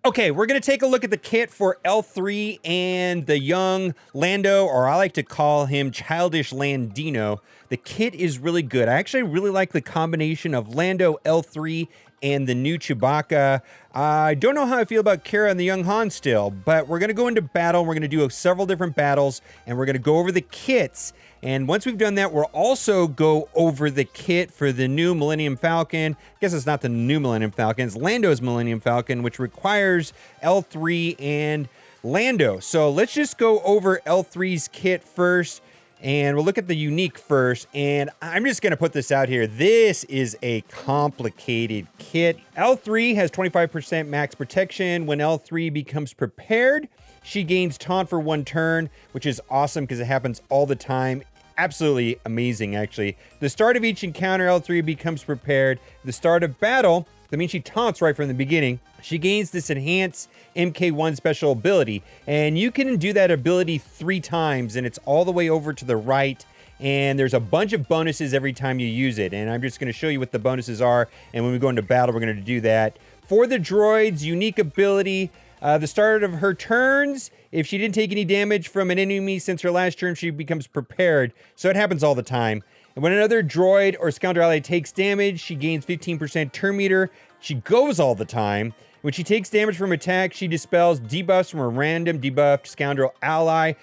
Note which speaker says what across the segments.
Speaker 1: Okay, we're going to take a look at the kit for L3 and the young Lando, or I like to call him Childish Landino. The kit is really good. I actually really like the combination of Lando, L3, and the new Chewbacca. I don't know how I feel about Kara and the young Han still, but we're going to go into battle. We're going to do several different battles, and we're going to go over the kits. And once we've done that, we'll also go over the kit for the new Millennium Falcon. I guess it's not the new Millennium Falcon, it's Lando's Millennium Falcon, which requires L3 and Lando. So let's just go over L3's kit first, and we'll look at the unique first. And I'm just going to put this out here. This is a complicated kit. L3 has 25% max protection. When L3 becomes prepared, she gains taunt for 1 turn, which is awesome because it happens all the time. Absolutely amazing, actually. The start of each encounter, L3 becomes prepared. The start of battle, that means she taunts right from the beginning. She gains this enhanced MK1 special ability, and you can do that ability 3 times, and it's all the way over to the right, and there's a bunch of bonuses every time you use it, and I'm just going to show you what the bonuses are, and when we go into battle, we're going to do that. For the droid's unique ability, the start of her turns, if she didn't take any damage from an enemy since her last turn, she becomes prepared. So it happens all the time. And when another droid or scoundrel ally takes damage, she gains 15% turn meter. She goes all the time. When she takes damage from attack, she dispels debuffs from a random debuffed scoundrel ally.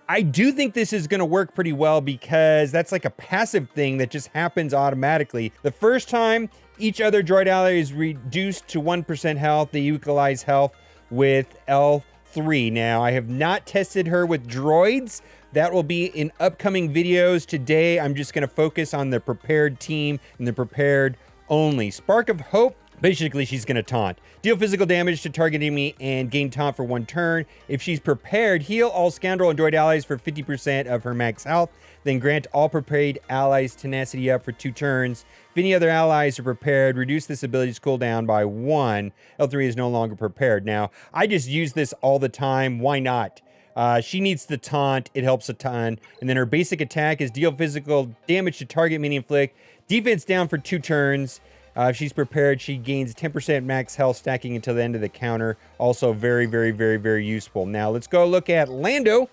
Speaker 1: I do think this is going to work pretty well because that's like a passive thing that just happens automatically. The first time, each other droid ally is reduced to 1% health. They equalize health with L3. Now, I have not tested her with droids. That will be in upcoming videos. Today, I'm just going to focus on the prepared team and the prepared only. Spark of Hope, basically, she's going to taunt. Deal physical damage to target enemy and gain taunt for 1 turn. If she's prepared, heal all scoundrel and droid allies for 50% of her max health. Then grant all prepared allies tenacity up for 2 turns. If any other allies are prepared, reduce this ability's cooldown by 1. L3 is no longer prepared. Now, I just use this all the time. Why not? She needs the taunt. It helps a ton. And then her basic attack is deal physical damage to target, meaning inflict. Defense down for 2 turns. If she's prepared, she gains 10% max health stacking until the end of the counter. Also very, very, very, very useful. Now, let's go look at Lando.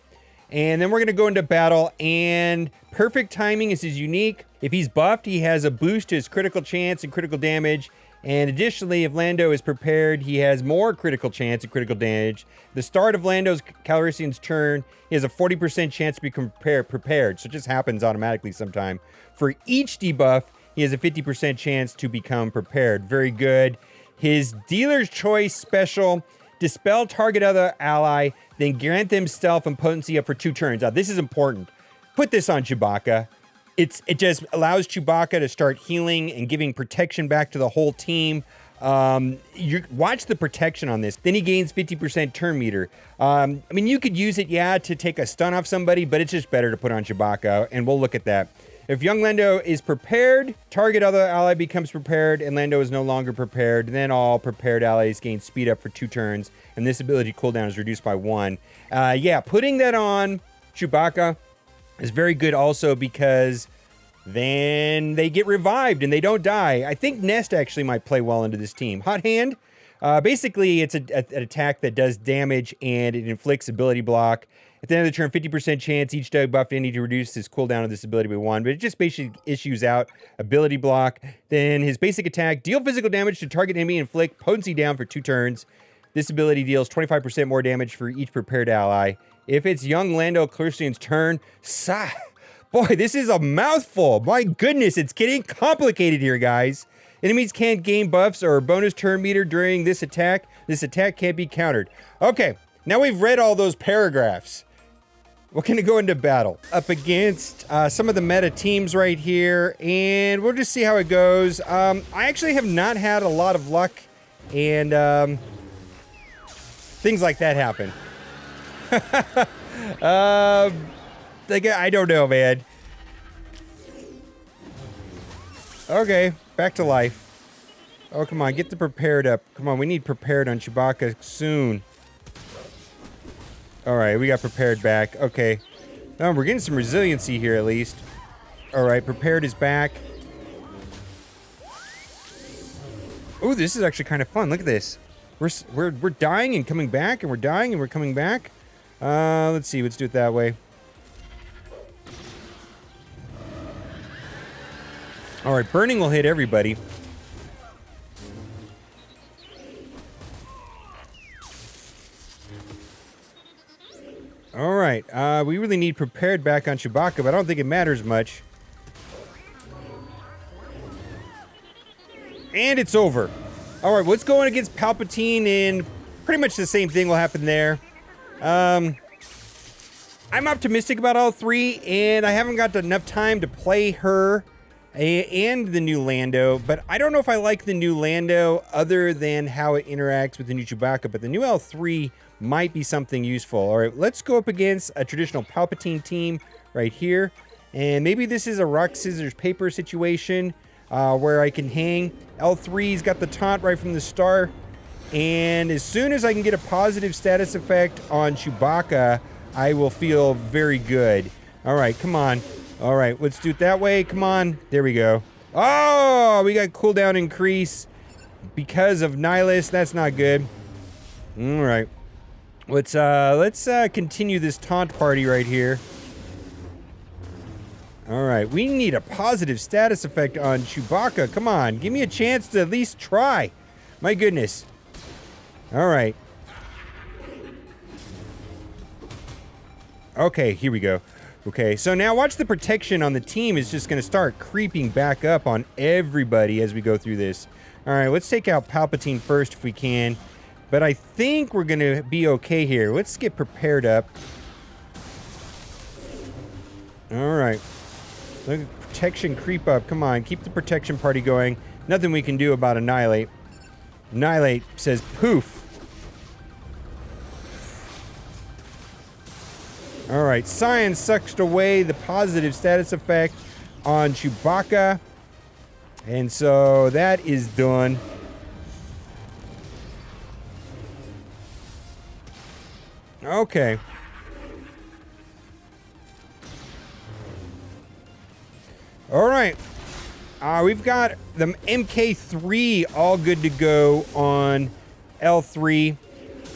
Speaker 1: And then we're going to go into battle, and perfect timing is his unique. If he's buffed, he has a boost to his critical chance and critical damage. And additionally, if Lando is prepared, he has more critical chance and critical damage. The start of Lando Calrissian's turn, he has a 40% chance to be prepared. So it just happens automatically sometime. For each debuff, he has a 50% chance to become prepared. Very good. His dealer's choice special, dispel target other ally, then grant them stealth and potency up for 2 turns. Now, this is important. Put this on Chewbacca. It just allows Chewbacca to start healing and giving protection back to the whole team. Watch the protection on this. Then he gains 50% turn meter. I mean, you could use it, yeah, to take a stun off somebody, but it's just better to put on Chewbacca, and we'll look at that. If young Lando is prepared, target other ally becomes prepared, and Lando is no longer prepared. Then all prepared allies gain speed up for 2 turns, and this ability cooldown is reduced by 1. Yeah, putting that on Chewbacca is very good also because then they get revived and they don't die. I think Nest actually might play well into this team. Hot Hand, basically it's an attack that does damage and it inflicts ability block. At the end of the turn, 50% chance each debuffed enemy to reduce his cooldown of this ability by 1, but it just basically issues out ability block. Then his basic attack, deal physical damage to target enemy and inflict potency down for 2 turns. This ability deals 25% more damage for each prepared ally. If it's young Lando Calrissian's turn, boy, this is a mouthful. My goodness, it's getting complicated here, guys. Enemies can't gain buffs or bonus turn meter during this attack. This attack can't be countered. Okay, now we've read all those paragraphs. We're going to go into battle up against some of the meta teams right here, and we'll just see how it goes. I actually have not had a lot of luck, and things like that happen. I don't know, man. Okay, back to life. Oh, come on, get the prepared up. Come on, we need prepared on Chewbacca soon. All right, we got prepared back. Okay. Oh, we're getting some resiliency here at least. All right, prepared is back. Oh, this is actually kind of fun. Look at this. We're dying and coming back, and we're dying and we're coming back. Let's see. Let's do it that way. All right, burning will hit everybody. All right, we really need prepared back on Chewbacca, but I don't think it matters much. And it's over. All right, what's going against Palpatine? And pretty much the same thing will happen there. I'm optimistic about all three, and I haven't got enough time to play her and the new Lando, but I don't know if I like the new Lando other than how it interacts with the new Chewbacca, but the new L3 might be something useful. All right, let's go up against a traditional Palpatine team right here, and maybe this is a rock, scissors, paper situation where I can hang. L3's got the taunt right from the start, and as soon as I can get a positive status effect on Chewbacca, I will feel very good. All right, come on. All right, let's do it that way. Come on. There we go. Oh, we got cooldown increase because of Nihilus. That's not good. All right. Let's continue this taunt party right here. All right, we need a positive status effect on Chewbacca. Come on, give me a chance to at least try. My goodness. All right. Okay, here we go. Okay, so now watch the protection on the team is just going to start creeping back up on everybody as we go through this. All right, let's take out Palpatine first if we can. But I think we're going to be okay here. Let's get prepared up. All right. Look at protection creep up. Come on, keep the protection party going. Nothing we can do about Annihilate. Annihilate says poof. All right, Science sucked away the positive status effect on Chewbacca. And so that is done. Okay. All right. We've got the MK3 all good to go on L3.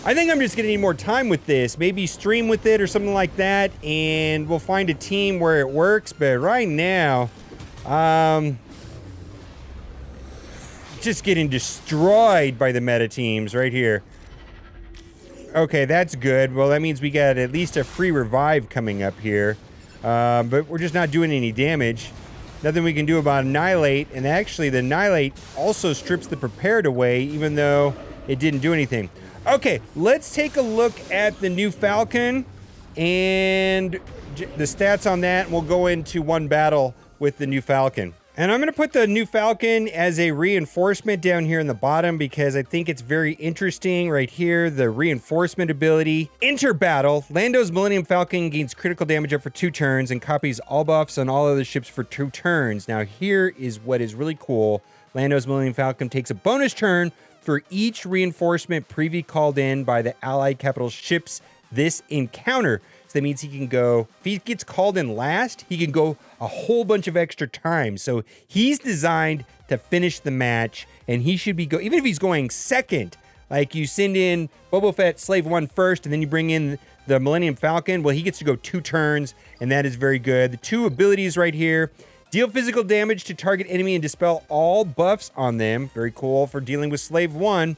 Speaker 1: I think I'm just going to need more time with this. Maybe stream with it or something like that, and we'll find a team where it works. But right now, just getting destroyed by the meta teams right here. Okay, that's good. Well, that means we got at least a free revive coming up here. But we're just not doing any damage. Nothing we can do about Annihilate. And actually, the Annihilate also strips the Prepared away, even though it didn't do anything. Okay, let's take a look at the new Falcon and the stats on that. And we'll go into one battle with the new Falcon. And I'm going to put the new Falcon as a reinforcement down here in the bottom because I think it's very interesting right here, the reinforcement ability. Enter battle. Lando's Millennium Falcon gains critical damage up for 2 turns and copies all buffs on all other ships for 2 turns. Now here is what is really cool. Lando's Millennium Falcon takes a bonus turn for each reinforcement previously called in by the allied capital ships this encounter. So that means he can go, if he gets called in last, he can go a whole bunch of extra times. So he's designed to finish the match, and he should be even if he's going second, like you send in Boba Fett Slave 1 first, and then you bring in the Millennium Falcon, well, he gets to go 2 turns, and that is very good. The 2 abilities right here: deal physical damage to target enemy and dispel all buffs on them. Very cool for dealing with Slave 1.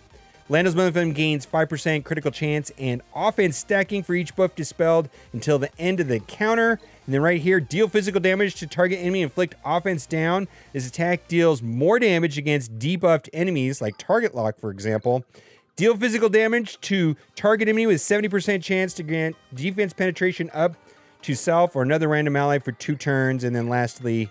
Speaker 1: Lando's Millennium Falcon gains 5% critical chance and offense stacking for each buff dispelled until the end of the counter. And then right here, deal physical damage to target enemy, inflict offense down. This attack deals more damage against debuffed enemies, like target lock, for example. Deal physical damage to target enemy with 70% chance to grant defense penetration up to self or another random ally for 2 turns. And then lastly,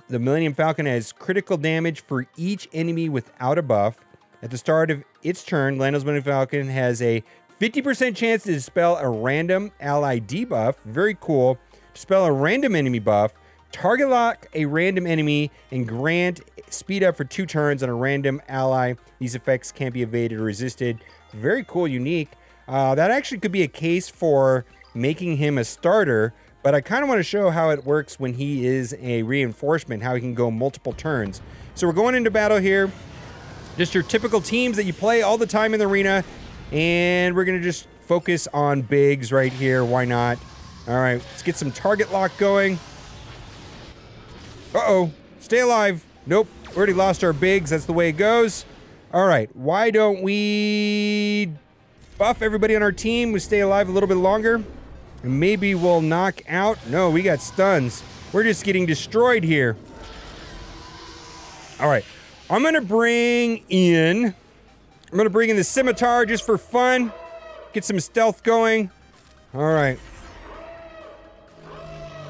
Speaker 1: the Millennium Falcon has critical damage for each enemy without a buff. At the start of its turn, Lando's Millennium Falcon has a 50% chance to dispel a random ally debuff. Very cool. Dispel a random enemy buff, target lock a random enemy, and grant speed up for 2 turns on a random ally. These effects can't be evaded or resisted. Very cool, unique. That actually could be a case for making him a starter, but I kind of want to show how it works when he is a reinforcement, how he can go multiple turns. So we're going into battle here. Just your typical teams that you play all the time in the arena. And we're going to just focus on bigs right here. Why not? All right, let's get some target lock going. Uh-oh. Stay alive. Nope. Already lost our bigs. That's the way it goes. All right. Why don't we buff everybody on our team? We stay alive a little bit longer. And maybe we'll knock out. No, we got stuns. We're just getting destroyed here. All right. I'm going to bring in the scimitar just for fun. Get some stealth going. All right.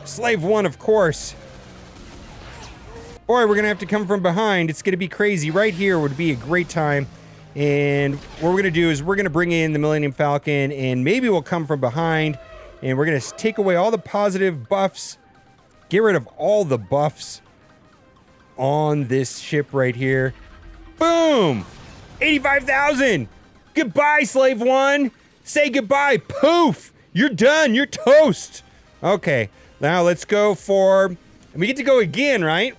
Speaker 1: Slave 1, of course. Boy, we're going to have to come from behind. It's going to be crazy. Right here would be a great time. And what we're going to do is we're going to bring in the Millennium Falcon, and maybe we'll come from behind, and we're going to take away all the positive buffs, get rid of all the buffs on this ship right here. Boom! 85,000! Goodbye, Slave 1! Say goodbye! Poof! You're done! You're toast! Okay, now let's go for... And we get to go again, right?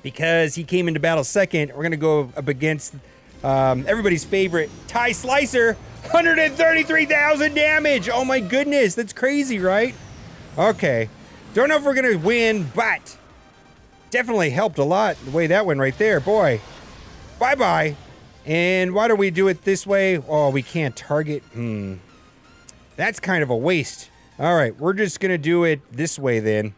Speaker 1: Because he came into battle second. We're going to go up against everybody's favorite TIE Slicer. 133,000 damage! Oh my goodness, that's crazy, right? Okay, don't know if we're going to win, but definitely helped a lot the way that went right there. Boy, bye-bye. And why don't we do it this way? Oh, we can't target. That's kind of a waste. All right, we're just going to do it this way then.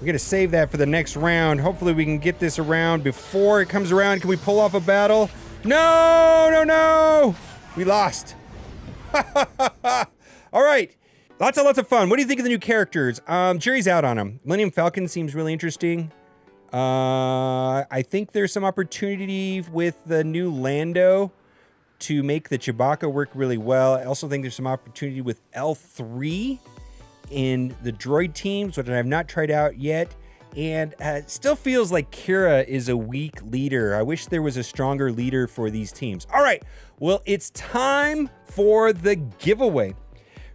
Speaker 1: We're going to save that for the next round. Hopefully we can get this around before it comes around. Can we pull off a battle? No, no, no. We lost. All right. Lots of fun. What do you think of the new characters? Jury's out on them. Millennium Falcon seems really interesting. I think there's some opportunity with the new Lando to make the Chewbacca work really well. I also think there's some opportunity with L3 in the droid teams, which I have not tried out yet. And it still feels like Kira is a weak leader. I wish there was a stronger leader for these teams. All right, well, it's time for the giveaway.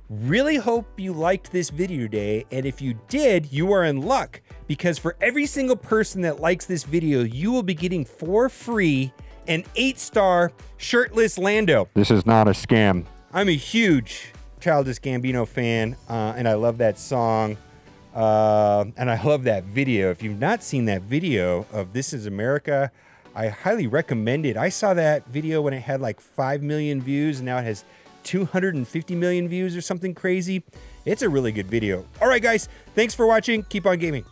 Speaker 1: Really hope you liked this video today, and if you did, you are in luck, because for every single person that likes this video, you will be getting for free an 8-star shirtless Lando.
Speaker 2: This is not a scam.
Speaker 1: I'm a huge Childish Gambino fan, and I love that song, and I love that video. If you've not seen that video of This Is America, I highly recommend it. I saw that video when it had like 5 million views, and now it has 250 million views or something crazy. It's a really good video. All right, guys, thanks for watching. Keep on gaming.